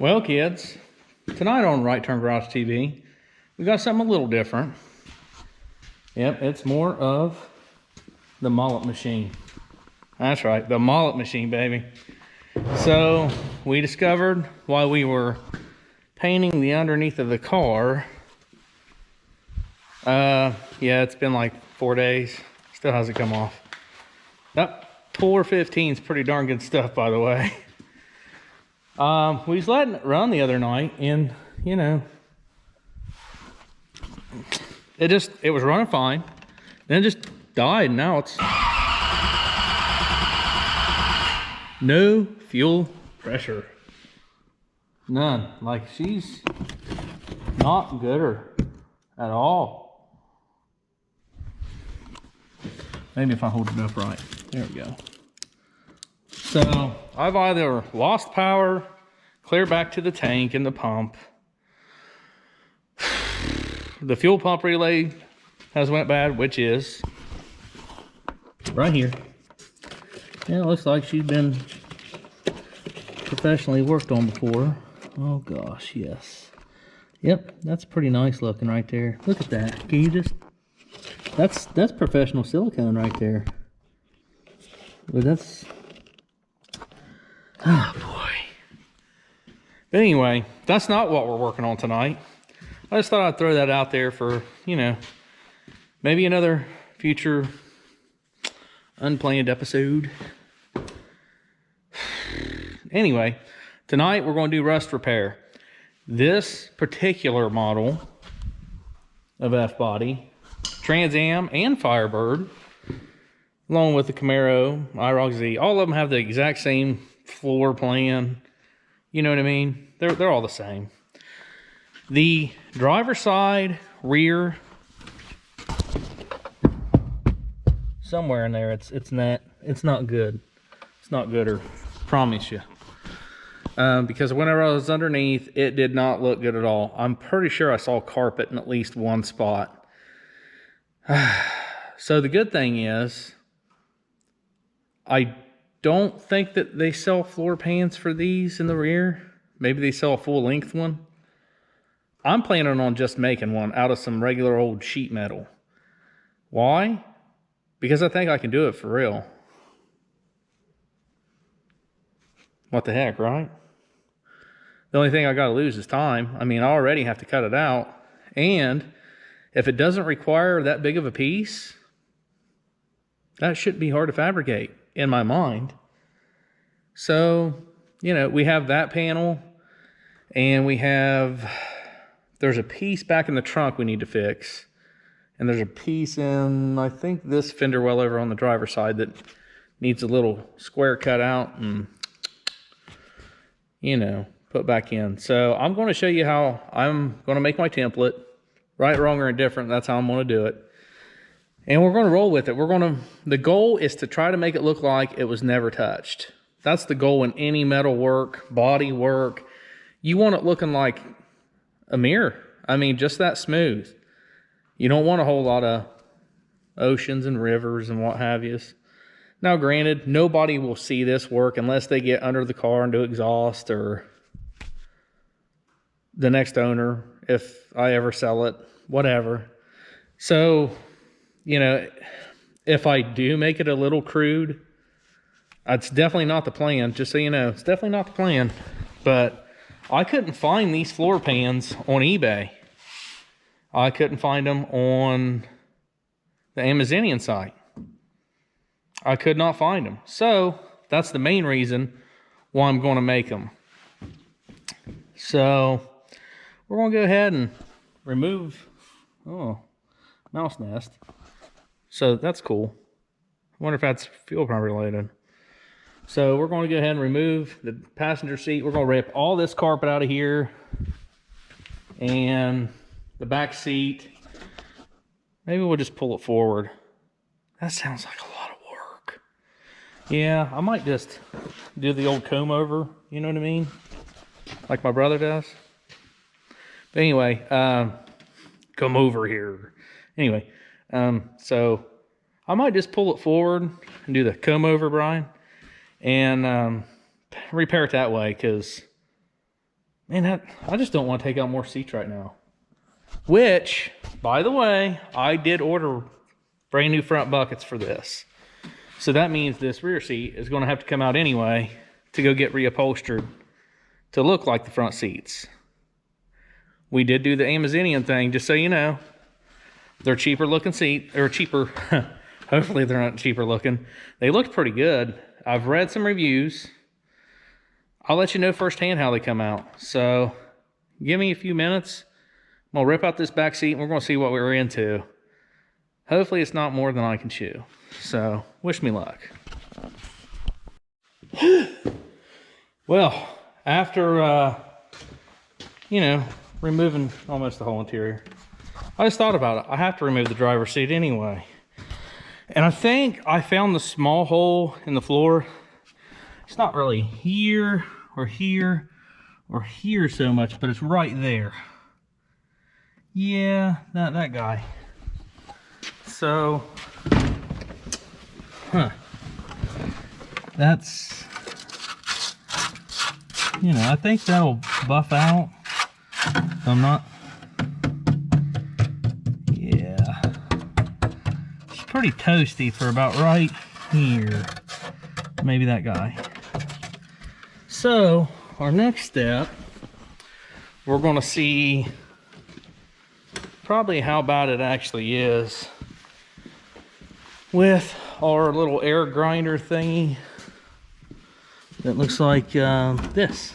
Well, kids, tonight on Right Turn Garage TV, we got something a little different. Yep, it's more of the mullet machine. That's right, the mullet machine, baby. So, we discovered while we were painting the underneath of the car, yeah, it's been like 4 days. Still hasn't come off. That Puller 15 is pretty darn good stuff, by the way. We was letting it run the other night, and you know, it was running fine. Then it just died, and now it's no fuel pressure. None. Like, she's not gooder at all. Maybe if I hold it up right. There we go. So I've either lost power, clear back to the tank and the pump. The fuel pump relay has went bad, which is right here. Yeah, it looks like she's been professionally worked on before. Oh gosh, yes. Yep, that's pretty nice looking right there. Look at that. Can you just, that's professional silicone right there. But that's, oh boy. But anyway, that's not what we're working on tonight. I just thought I'd throw that out there for, you know, maybe another future unplanned episode. Anyway, tonight we're going to do rust repair. This particular model of F-Body, Trans Am and Firebird, along with the Camaro, IROC Z, all of them have the exact same floor plan. You know what I mean? They're all the same. The driver's side, rear, somewhere in there, it's not good. It's not gooder, promise you. Because whenever I was underneath, it did not look good at all. I'm pretty sure I saw carpet in at least one spot. So the good thing is, I don't think that they sell floor pans for these in the rear. Maybe they sell a full length one. I'm planning on just making one out of some regular old sheet metal. Why? Because I think I can do it for real. What the heck, right? The only thing I got to lose is time. I mean, I already have to cut it out. And if it doesn't require that big of a piece, that shouldn't be hard to fabricate in my mind. So, you know, we have that panel, and there's a piece back in the trunk we need to fix. And there's a piece in, I think, this fender well over on the driver's side that needs a little square cut out and, you know, put back in. So I'm going to show you how I'm going to make my template. Right, wrong, or indifferent, that's how I'm going to do it. And we're going to roll with it. The goal is to try to make it look like it was never touched. That's the goal in any metal work, body work. You want it looking like a mirror. I mean, just that smooth. You don't want a whole lot of oceans and rivers and what have you. Now, granted, nobody will see this work unless they get under the car and do exhaust, or the next owner, if I ever sell it, whatever. So, you know, if I do make it a little crude, it's definitely not the plan, just so you know. It's definitely not the plan. But I couldn't find these floor pans on eBay. I couldn't find them on the Amazonian site. I could not find them. So that's the main reason why I'm going to make them. So we're going to go ahead and remove, mouse nest. So that's cool. I wonder if that's fuel pump related. So we're going to go ahead and remove the passenger seat. We're going to rip all this carpet out of here. And the back seat, maybe we'll just pull it forward. That sounds like a lot of work. Yeah, I might just do the old comb over, you know what I mean? Like my brother does. But anyway, come over here. Anyway, so I might just pull it forward and do the comb over, Brian, and repair it that way, because Man, I just don't want to take out more seats right now. Which, by the way, I did order brand new front buckets for this. So that means this rear seat is going to have to come out anyway to go get reupholstered to look like the front seats. We did do the Amazonian thing, just so you know. They're cheaper looking seat, or cheaper. Hopefully they're not cheaper looking. They looked pretty good. I've read some reviews. I'll let you know firsthand how they come out. So give me a few minutes. I'm gonna rip out this back seat and we're gonna see what we're into. Hopefully it's not more than I can chew. So wish me luck. Well, after removing almost the whole interior, I just thought about it. I have to remove the driver's seat anyway. And I think I found the small hole in the floor. It's not really here or here or here so much, but it's right there. Yeah, that guy. So, that's, I think that'll buff out. I'm not, yeah. It's pretty toasty for about right here. Maybe that guy. So, our next step, we're going to see probably how bad it actually is with our little air grinder thingy that looks like this.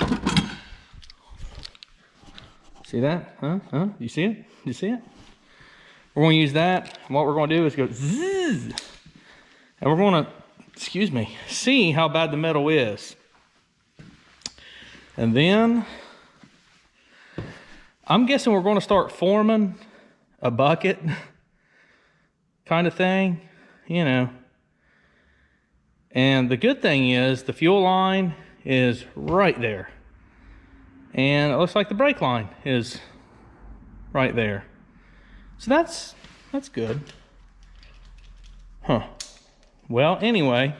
See that? Huh? You see it? You see it? We're going to use that. And what we're going to do is go zzz, and we're going to, see how bad the metal is. And then I'm guessing we're going to start forming a bucket kind of thing, And the good thing is the fuel line is right there. And it looks like the brake line is right there. So that's good. Well, anyway,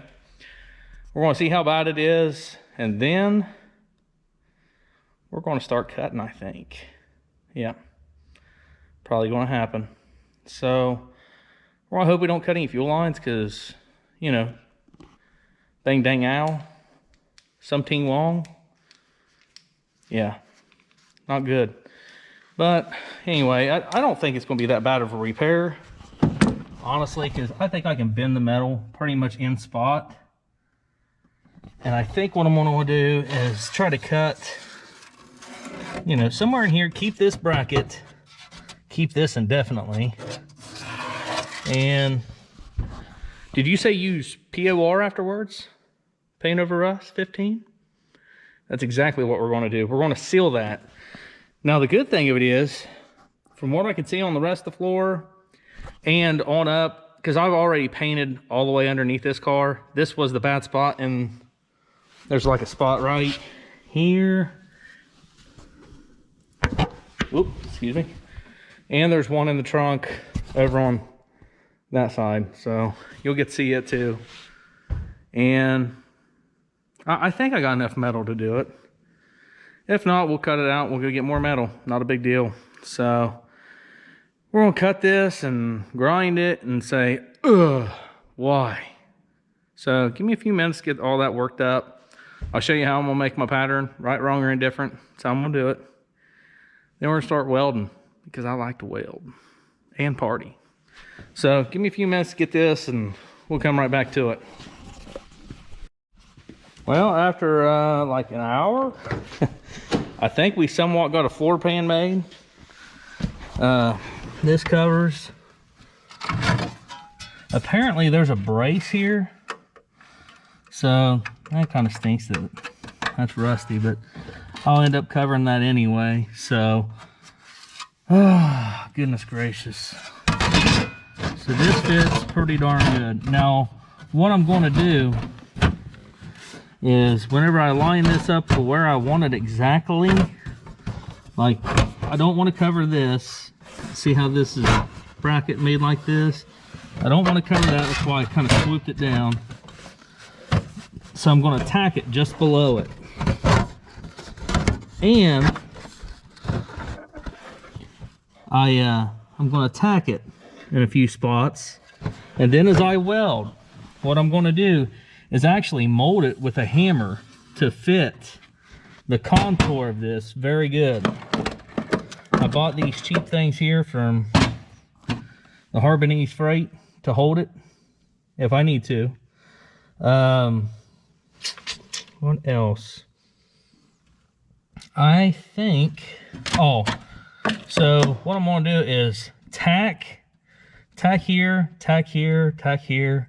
we're going to see how bad it is, and then we're going to start cutting, I think. Yeah, probably going to happen. So, well, I hope we don't cut any fuel lines because, dang dang ow, something wrong. Yeah, not good. But anyway, I don't think it's going to be that bad of a repair, honestly, because I think I can bend the metal pretty much in spot. And I think what I'm going to do is try to cut, somewhere in here, keep this bracket, keep this indefinitely. And did you say use POR afterwards? Paint over rust 15? That's exactly what we're going to do. We're going to seal that. Now, the good thing of it is, from what I can see on the rest of the floor and on up, because I've already painted all the way underneath this car. This was the bad spot, and there's like a spot right here. Whoop, excuse me. And there's one in the trunk over on that side. So you'll get to see it too. And I think I got enough metal to do it. If not, we'll cut it out. We'll go get more metal. Not a big deal. So we're going to cut this and grind it and say, ugh, why? So give me a few minutes to get all that worked up. I'll show you how I'm going to make my pattern. Right, wrong, or indifferent. That's how I'm going to do it. Then we're going to start welding because I like to weld and party. So give me a few minutes to get this and we'll come right back to it. Well, after like an hour, I think we somewhat got a floor pan made. This covers. Apparently there's a brace here. So that kind of stinks that that's rusty, but I'll end up covering that anyway. So, oh, goodness gracious. So this fits pretty darn good. Now, what I'm going to do is whenever I line this up to where I want it exactly, like I don't want to cover this. See how this is bracket made like this? I don't want to cover that. That's why I kind of swooped it down. So I'm going to tack it just below it. And I'm going to tack it in a few spots. And then as I weld, what I'm going to do is actually mold it with a hammer to fit the contour of this very good. I bought these cheap things here from the Harbinese Freight to hold it if I need to. What else? I think, so what I'm going to do is tack here, tack here, tack here.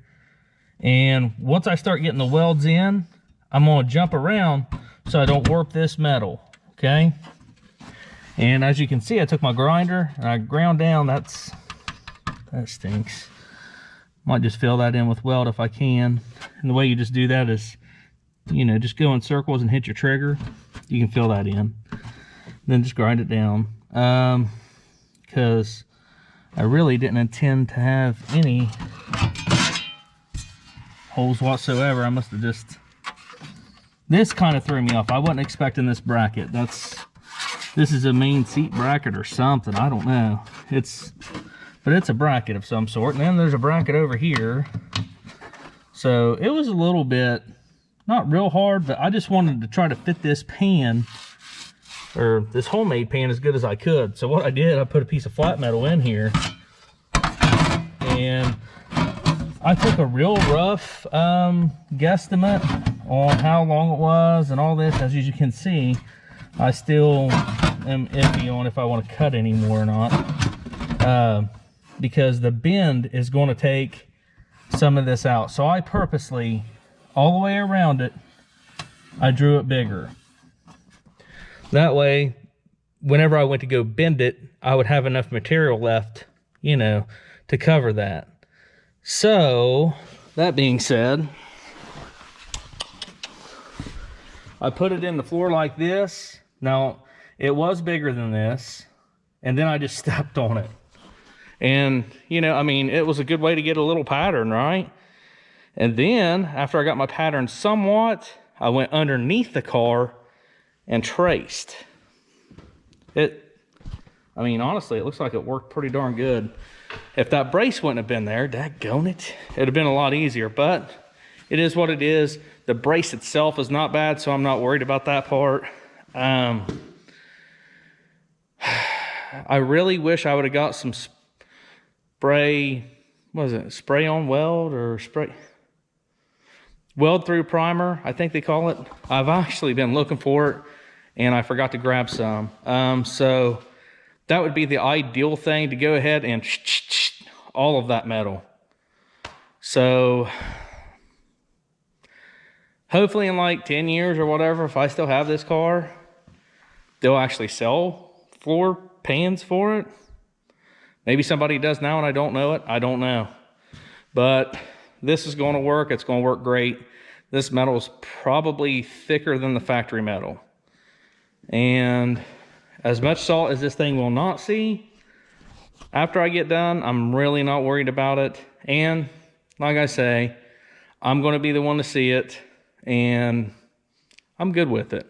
And once I start getting the welds in, I'm going to jump around so I don't warp this metal, okay? And as you can see, I took my grinder and I ground down. That stinks. Might just fill that in with weld if I can. And the way you just do that is, you know, just go in circles and hit your trigger. You can fill that in. Then just grind it down. Because I really didn't intend to have any holes whatsoever. I must have just... This kind of threw me off. I wasn't expecting this bracket. This is a main seat bracket or something. I don't know. But it's a bracket of some sort. And then there's a bracket over here. So it was a little bit, not real hard, but I just wanted to try to fit this pan, or this homemade pan, as good as I could. So what I did, I put a piece of flat metal in here. And I took a real rough guesstimate on how long it was and all this. As you can see, I still am iffy on if I want to cut anymore or not, because the bend is going to take some of this out. So I purposely, all the way around it, I drew it bigger. That way, whenever I went to go bend it, I would have enough material left, you know, to cover that. So, that being said, I put it in the floor like this. Now, it was bigger than this, and then I just stepped on it. And, you know, I mean, it was a good way to get a little pattern, right? And then, after I got my pattern somewhat, I went underneath the car and traced. I mean, honestly, it looks like it worked pretty darn good. If that brace wouldn't have been there, daggone it, it'd have been a lot easier. But it is what it is. The brace itself is not bad, so I'm not worried about that part. I really wish I would have got some spray, what is it, spray on weld or spray? Weld through primer, I think they call it. I've actually been looking for it and I forgot to grab some. So that would be the ideal thing, to go ahead and all of that metal. So hopefully in like 10 years or whatever, if I still have this car, they'll actually sell floor pans for it. Maybe somebody does now and I don't know it. I don't know. But this is going to work. It's going to work great. This metal is probably thicker than the factory metal. And as much salt as this thing will not see, after I get done, I'm really not worried about it. And like I say, I'm going to be the one to see it. And I'm good with it,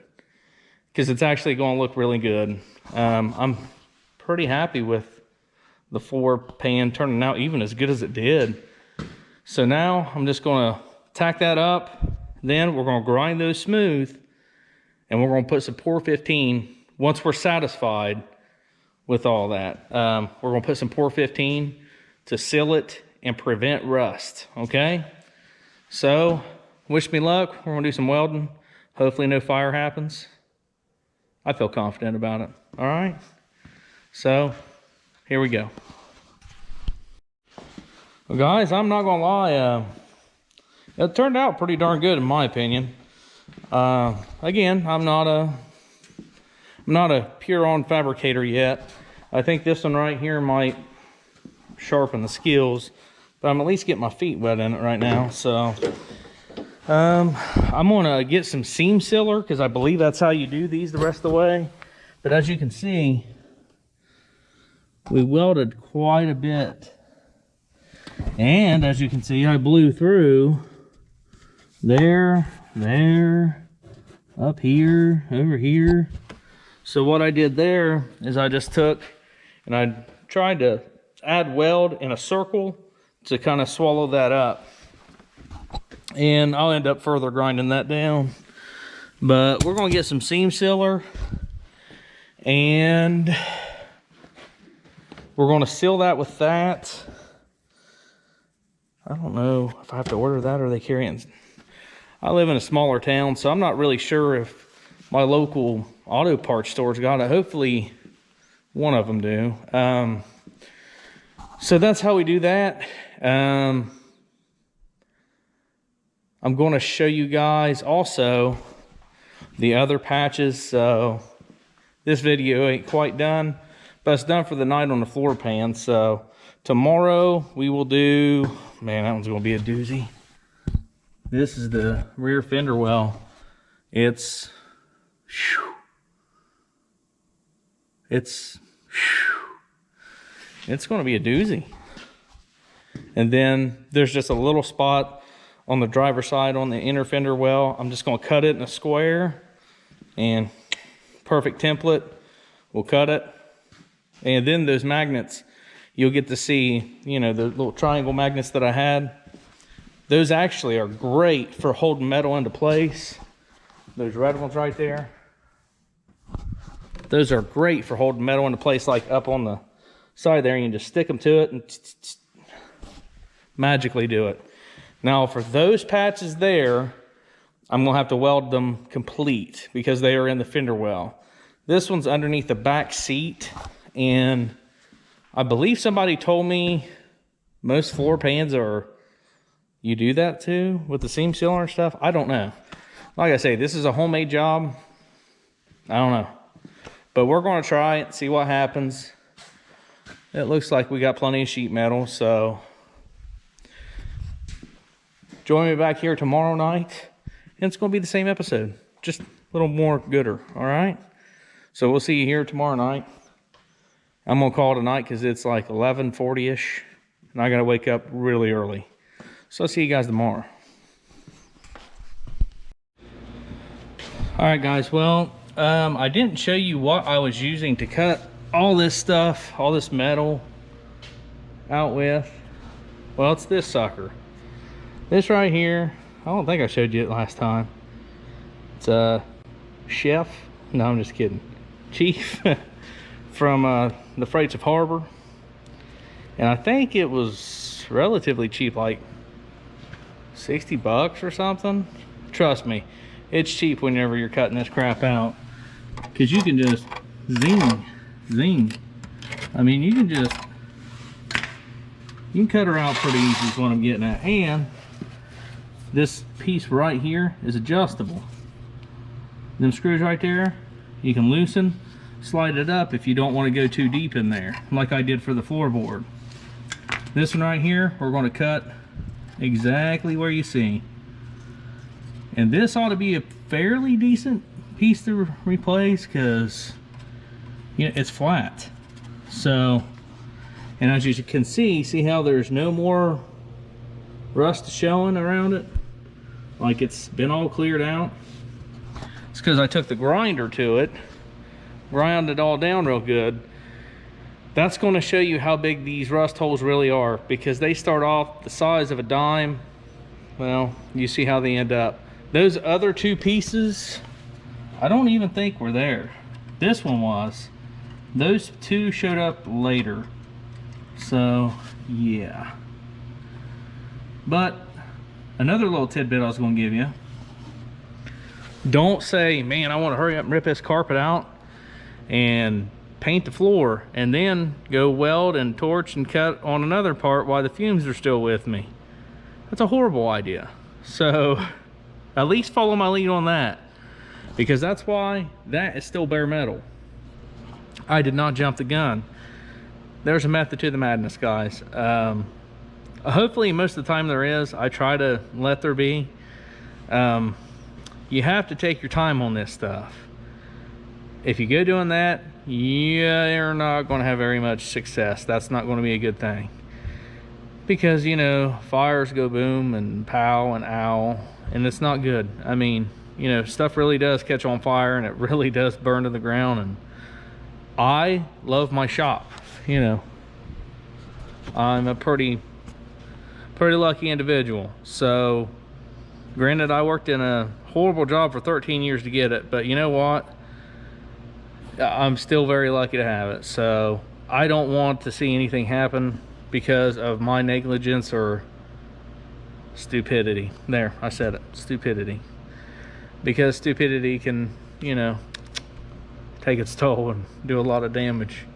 because it's actually going to look really good. I'm pretty happy with the floor pan turning out even as good as it did. So now I'm just going to tack that up. Then we're going to grind those smooth, and we're going to put some Pour 15 once we're satisfied with all that. We're going to put some Pour 15 to seal it and prevent rust, okay? So wish me luck. We're going to do some welding. Hopefully no fire happens. I feel confident about it. All right? So here we go. Well, guys, I'm not going to lie. It turned out pretty darn good in my opinion. Again, I'm not a pure-on fabricator yet. I think this one right here might sharpen the skills, but I'm at least getting my feet wet in it right now. So I'm gonna get some seam sealer, because I believe that's how you do these the rest of the way. But as you can see, we welded quite a bit, and as you can see, I blew through there, up here, over here. So what I did there is I just took And I tried to add weld in a circle to kind of swallow that up. And I'll end up further grinding that down. But we're going to get some seam sealer. And we're going to seal that with that. I don't know if I have to order that or they carry it. I live in a smaller town, so I'm not really sure if my local auto parts stores got it. Hopefully one of them do. So that's how we do that. I'm going to show you guys also the other patches. So this video ain't quite done, but it's done for the night on the floor pan. So tomorrow we will do, man, that one's going to be a doozy. This is the rear fender well. It's going to be a doozy. And then there's just a little spot on the driver's side on the inner fender well. I'm just going to cut it in a square, and perfect template. We'll cut it. And then those magnets, you'll get to see, you know, the little triangle magnets that I had. Those actually are great for holding metal into place. Those red ones right there. Those are great for holding metal into place, like up on the side there. You can just stick them to it and magically do it. Now for those patches there, I'm gonna have to weld them complete because they are in the fender well. This one's underneath the back seat, and I believe somebody told me most floor pans are, you do that too with the seam sealer and stuff. I don't know. Like I say, this is a homemade job. I don't know. But we're going to try it, see what happens. It looks like we got plenty of sheet metal, so join me back here tomorrow night, and it's going to be the same episode, just a little more gooder, all right? So we'll see you here tomorrow night. I'm going to call it a night because it's like 11:40-ish, and I got to wake up really early. So I'll see you guys tomorrow. All right, guys. Well, I didn't show you what I was using to cut all this stuff, all this metal out with. Well, it's this sucker. This right here. I don't think I showed you it last time. It's a Chef. No, I'm just kidding. Chief from the Freights of Harbor. And I think it was relatively cheap, like 60 bucks or something. Trust me, it's cheap whenever you're cutting this crap out, because you can just zing. I mean, you can cut her out pretty easy is what I'm getting at. And this piece right here is adjustable. Them screws right there, you can loosen, slide it up if you don't want to go too deep in there, like I did for the floorboard. This one right here, we're going to cut exactly where you see. And this ought to be a fairly decent piece to replace, because you know, it's flat. So, and as you can see how there's no more rust showing around it, like it's been all cleared out. It's because I took the grinder to it, ground it all down real good. That's going to show you how big these rust holes really are, because they start off the size of a dime. Well, you see how they end up. Those other two pieces, I don't even think were there. This one was. Those two showed up later. So, yeah. But another little tidbit I was going to give you. Don't say, man, I want to hurry up and rip this carpet out and paint the floor, and then go weld and torch and cut on another part while the fumes are still with me. That's a horrible idea. So at least follow my lead on that, because that's why that is still bare metal. I did not jump the gun. There's a method to the madness, guys. Hopefully most of the time there is. I try to let there be. You have to take your time on this stuff. If you go doing that, you're not going to have very much success. That's not going to be a good thing, because you know, fires go boom and pow and ow, and it's not good. I mean, you know, stuff really does catch on fire, and it really does burn to the ground. And I love my shop. you know, I'm a pretty lucky individual. So granted, I worked in a horrible job for 13 years to get it, but you know what, I'm still very lucky to have it. So I don't want to see anything happen because of my negligence or stupidity. There, I said it, stupidity. Because stupidity can, you know, take its toll and do a lot of damage.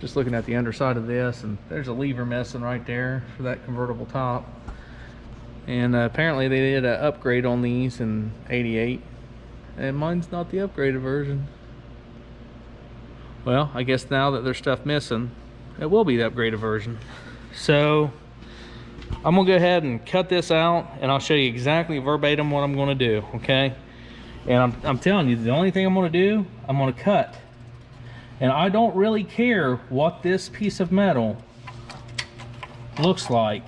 Just looking at the underside of this, and there's a lever missing right there for that convertible top. And apparently they did an upgrade on these in '88, and mine's not the upgraded version. Well, I guess now that there's stuff missing, it will be the upgraded version. So I'm gonna go ahead and cut this out, and I'll show you exactly verbatim what I'm gonna do, okay? And I'm telling you, the only thing I'm gonna do, I'm gonna cut. And I don't really care what this piece of metal looks like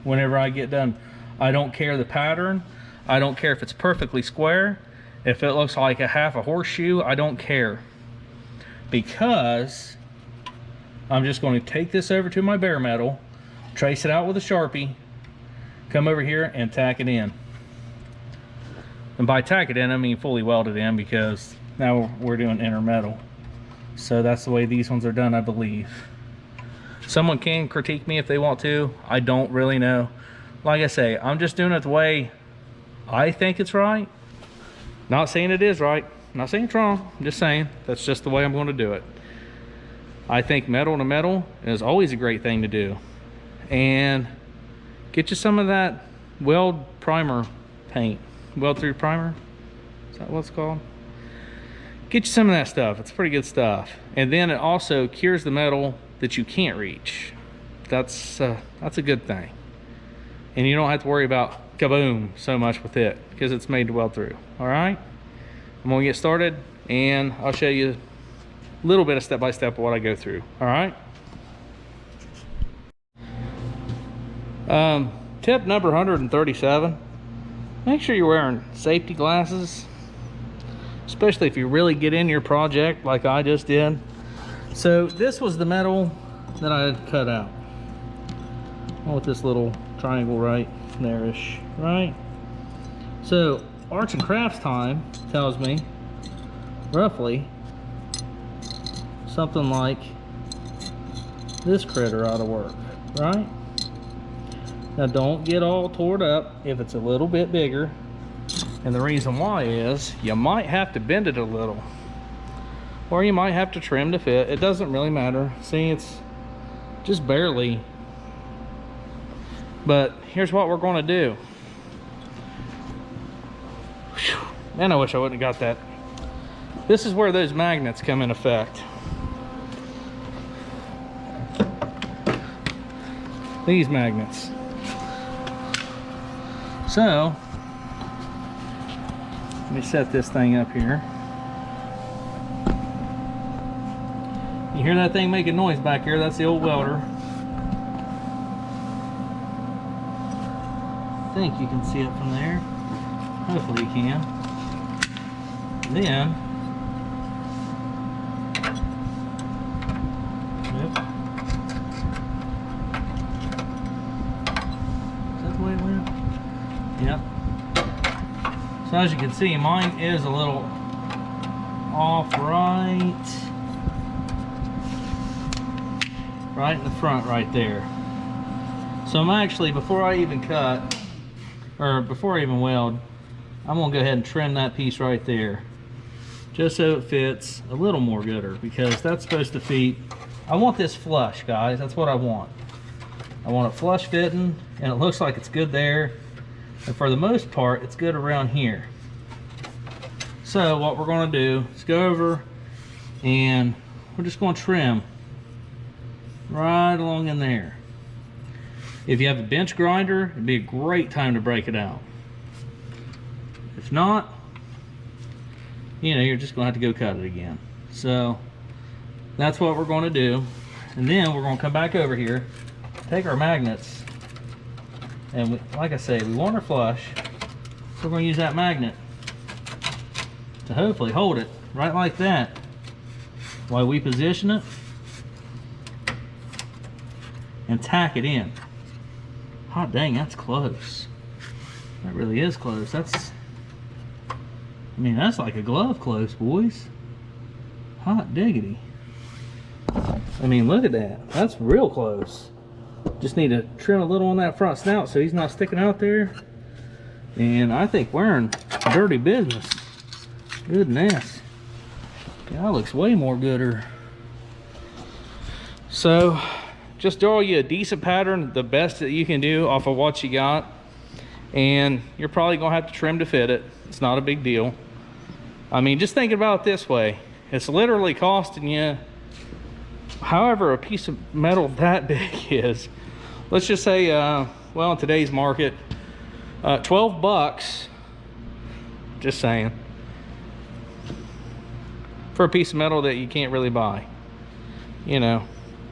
whenever I get done. I don't care the pattern. I don't care if it's perfectly square. If it looks like a half a horseshoe, I don't care. Because I'm just going to take this over to my bare metal, trace it out with a Sharpie, come over here and tack it in. And by tack it in, I mean fully weld it in, because now we're doing inner metal. So that's the way these ones are done, I believe. Someone can critique me if they want to. I don't really know. Like I say, I'm just doing it the way I think it's right. Not saying it is right. Not saying it's wrong. I'm just saying that's just the way I'm going to do it. I think metal to metal is always a great thing to do. And get you some of that weld primer paint. Weld through primer? Is that what it's called? Get you some of that stuff. It's pretty good stuff. And then it also cures the metal that you can't reach. That's a good thing. And you don't have to worry about kaboom so much with it, because it's made to weld through. All right, I'm gonna get started, and I'll show you a little bit of step-by-step of what I go through. All right. Tip number 137, make sure you're wearing safety glasses, especially if you really get in your project like I just did. So this was the metal that I had cut out. With this little triangle right there-ish, right? So Arts and Crafts Time tells me roughly something like this critter ought to work, right? Now don't get all torn up if it's a little bit bigger, and the reason why is you might have to bend it a little, or you might have to trim to fit. It doesn't really matter. See, it's just barely. But here's what we're going to do. Whew. Man, I wish I wouldn't have got that. This is where those magnets come in effect. These magnets. So let me set this thing up here. You hear that thing making noise back here? That's the old welder. I think you can see it from there. Hopefully you can. Then, yep. Is that the way it went? Yep. So as you can see, mine is a little off right in the front right there. So I'm actually, before I even cut, or before I even weld, I'm gonna go ahead and trim that piece right there, just so it fits a little more gooder, because that's supposed to fit. I want this flush, guys. That's what I want. I want it flush fitting, and it looks like it's good there. And for the most part, it's good around here. So what we're gonna do is go over, and we're just gonna trim right along in there. If you have a bench grinder, it'd be a great time to break it out. If not, you know, you're just gonna have to go cut it again. So that's what we're gonna do. And then we're gonna come back over here, take our magnets, and like I say, we want her flush. So we're gonna use that magnet to hopefully hold it right like that while we position it. and tack it in. Hot dang, that's close. That really is close. That's, I mean, that's like a glove close, boys. Hot diggity. I mean, look at that. That's real close. Just need to trim a little on that front snout so he's not sticking out there. And I think we're in dirty business. Goodness. That looks way more gooder. So, just draw you a decent pattern, the best that you can do off of what you got. And you're probably gonna have to trim to fit it. It's not a big deal. I mean, just think about it this way. It's literally costing you, however a piece of metal that big is. Let's just say, well, in today's market, 12 bucks, just saying, for a piece of metal that you can't really buy, you know,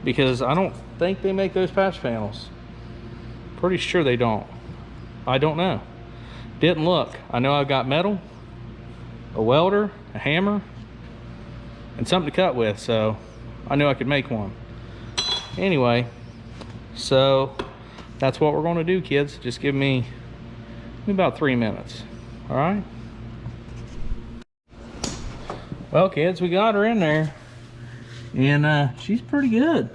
because I don't think they make those patch panels. Pretty sure they don't. I don't know. Didn't look. I know I've got metal, a welder, a hammer, and something to cut with, so I knew I could make one. Anyway, so that's what we're going to do, kids. Just give me about 3 minutes. All right. Well, kids, we got her in there, and she's pretty good.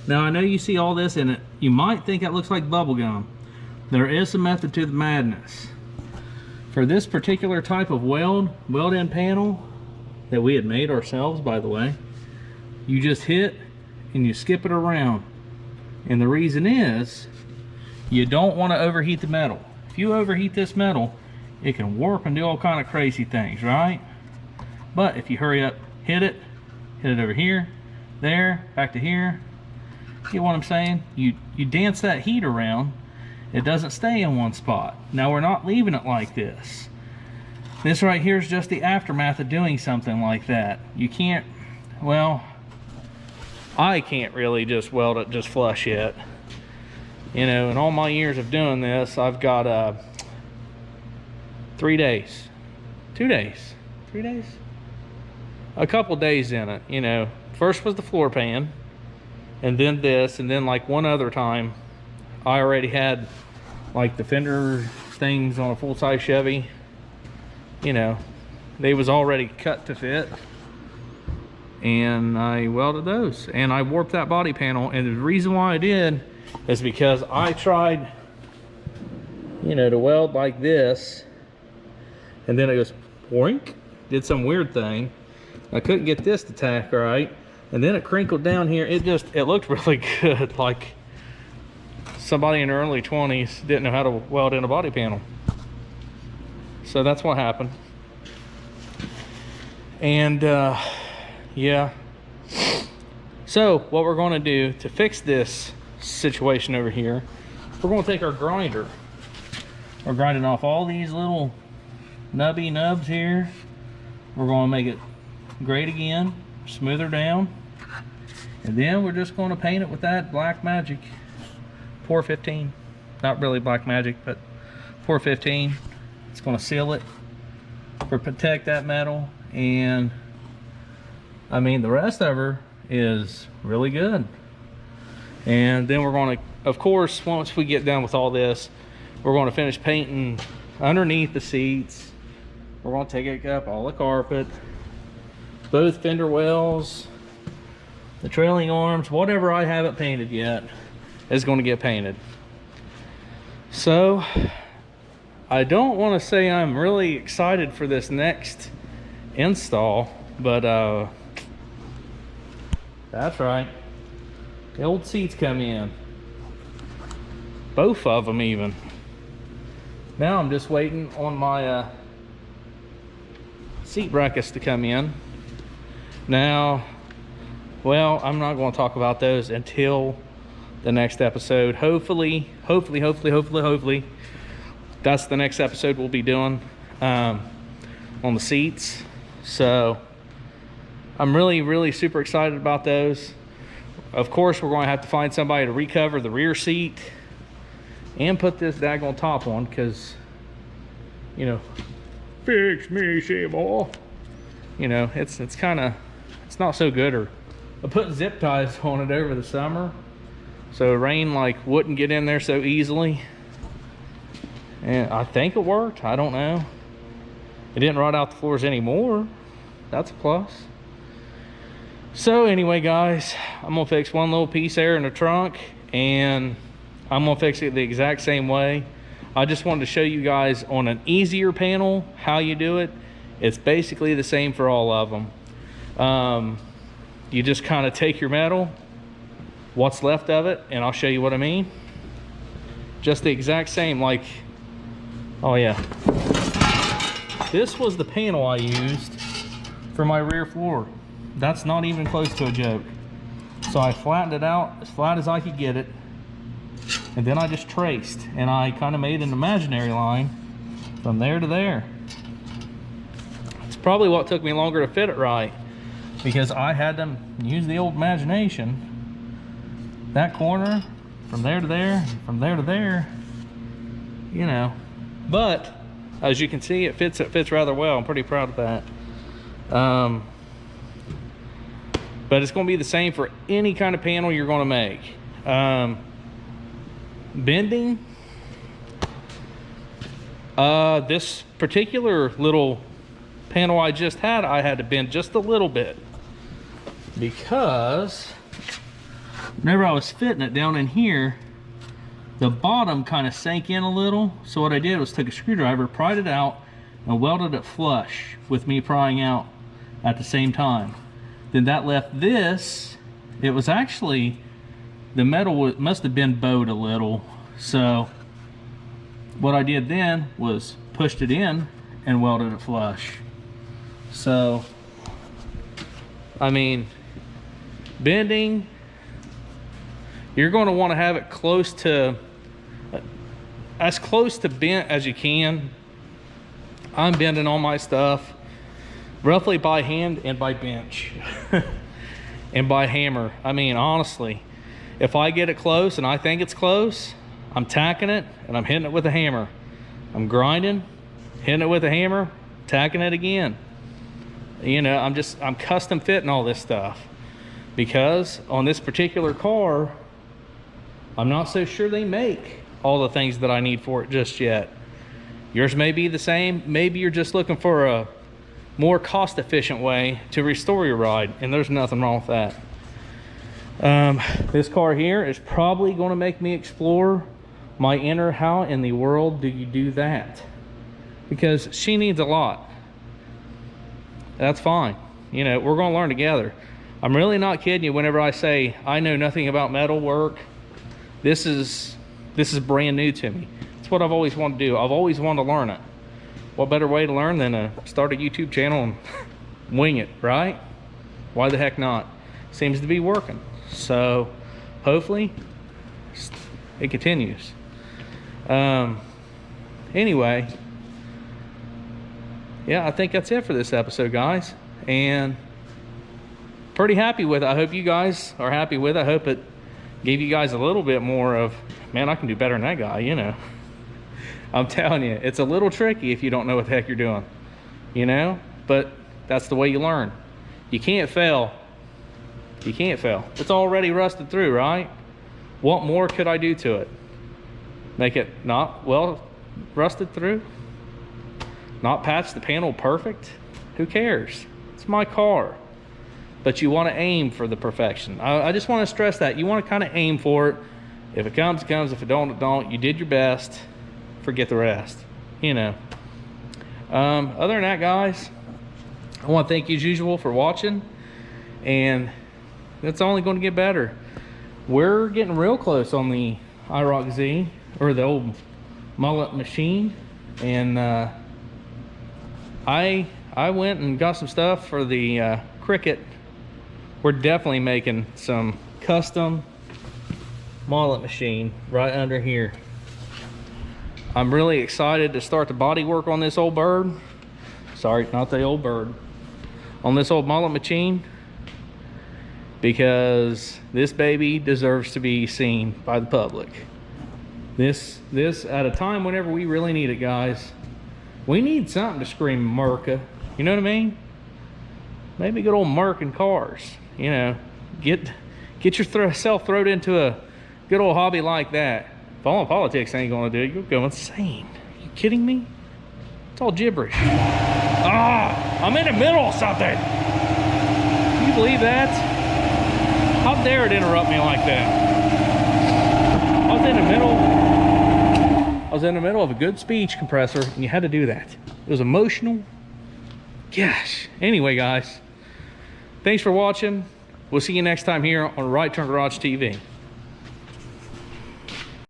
Now, I know you see all this in it. You might think that looks like bubble gum. There is a method to the madness. For this particular type of weld-in panel that we had made ourselves, by the way, you just hit and you skip it around. And the reason is, you don't want to overheat the metal. If you overheat this metal, it can warp and do all kind of crazy things, right? But if you hurry up, hit it over here, there, back to here. You know what I'm saying? You dance that heat around. It doesn't stay in one spot. Now, we're not leaving it like this. This right here is just the aftermath of doing something like that. You can't, well, I can't really just weld it just flush yet. You know, in all my years of doing this, I've got 3 days, 2 days, 3 days, a couple days in it. You know, first was the floor pan, and then this, and then like one other time I already had like the fender things on a full-size Chevy. You know, they was already cut to fit, and I welded those, and I warped that body panel. And the reason why I did is because I tried, you know, to weld like this, and then it goes boink, did some weird thing. I couldn't get this to tack right, and then it crinkled down here. It looked really good, like somebody in their early 20s didn't know how to weld in a body panel. So that's what happened. And yeah, so what we're going to do to fix this situation over here, we're going to take our grinder. We're grinding off all these little nubby nubs here. We're going to make it grade again, smooth her down, and then we're just going to paint it with that Black Magic 415. Not really Black Magic, but 415. It's going to seal it, protect that metal, and I mean, the rest of her is really good. And then we're going to, of course, once we get done with all this, we're going to finish painting underneath the seats. We're going to take up all the carpet, both fender wells, the trailing arms, whatever I haven't painted yet is going to get painted. So I don't want to say I'm really excited for this next install, but that's right, the old seats come in, both of them even. Now I'm just waiting on my seat brackets to come in. Now, well, I'm not going to talk about those until the next episode. Hopefully that's the next episode we'll be doing on the seats. So I'm really super excited about those. Of course, we're going to have to find somebody to recover the rear seat and put this daggone top on, because, you know, fix me, Seymour. You know, it's kind of, it's not so good. Or I put zip ties on it over the summer, so rain like wouldn't get in there so easily. And I think it worked. I don't know. It didn't rot out the floors anymore. That's a plus. So anyway, guys, I'm gonna fix one little piece there in the trunk, and I'm gonna fix it the exact same way. I just wanted to show you guys on an easier panel how you do it. It's basically the same for all of them. You just kind of take your metal, what's left of it, and I'll show you what I mean. Just the exact same, like, oh yeah. This was the panel I used for my rear floor. That's not even close to a joke. So I flattened it out as flat as I could get it, and then I just traced, and I kind of made an imaginary line from there to there. It's probably what took me longer to fit it right, because I had to use the old imagination. That corner, from there to there, from there to there, you know. But as you can see, it fits rather well. I'm pretty proud of that. But it's going to be the same for any kind of panel you're going to make. Bending, this particular little panel I just had, I had to bend just a little bit, because whenever I was fitting it down in here, the bottom kind of sank in a little. So what I did was took a screwdriver, pried it out, and welded it flush with me prying out at the same time. Then that left this, it was actually, the metal must have been bowed a little. So what I did then was pushed it in and welded it flush. So, I mean, bending, you're going to want to have it close to, as close to bent as you can. I'm bending all my stuff roughly by hand and by bench and by hammer. I mean, honestly, if I get it close and I think it's close, I'm tacking it and I'm hitting it with a hammer. I'm grinding, hitting it with a hammer, tacking it again. You know, I'm custom fitting all this stuff, because on this particular car, I'm not so sure they make all the things that I need for it just yet. Yours may be the same. Maybe you're just looking for a more cost-efficient way to restore your ride, and there's nothing wrong with that. This car here is probably going to make me explore my inner how in the world do you do that, because she needs a lot. That's fine. You know, we're going to learn together. I'm really not kidding you whenever I say I know nothing about metal work. This is brand new to me. It's what I've always wanted to do. I've always wanted to learn it. What better way to learn than to start a YouTube channel and wing it, right? Why the heck not? Seems to be working. So hopefully it continues. Anyway, yeah, I think that's it for this episode, guys. And pretty happy with it. I hope you guys are happy with it. I hope it gave you guys a little bit more of, man, I can do better than that guy, you know. I'm telling you, it's a little tricky if you don't know what the heck you're doing, you know, but that's the way you learn. You can't fail. You can't fail. It's already rusted through, right? What more could I do to it? Make it not, well, rusted through? Not patch the panel perfect? Who cares? It's my car. But you want to aim for the perfection. I just want to stress that. You want to kind of aim for it. If it comes, it comes. If it don't, it don't. You did your best. Forget the rest, you know. Other than that, guys, I want to thank you as usual for watching, and it's only going to get better. We're getting real close on the IROC Z, or the old mullet machine, and I went and got some stuff for the Cricket. We're definitely making some custom mullet machine right under here. I'm really excited to start the body work on this old bird. Sorry, not the old bird. On this old mullet machine, because this baby deserves to be seen by the public. This at a time whenever we really need it, guys. We need something to scream America. You know what I mean? Maybe good old American cars. You know, get yourself thrown into Good old hobby like that. Following politics ain't gonna do it. You'll go insane. You kidding me? It's all gibberish. Ah, I'm in the middle of something. Can you believe that? How dare it interrupt me like that? I was in the middle of a good speech compressor, and you had to do that. It was emotional. Gosh. Anyway, guys, thanks for watching. We'll see you next time here on Right Turn Garage TV.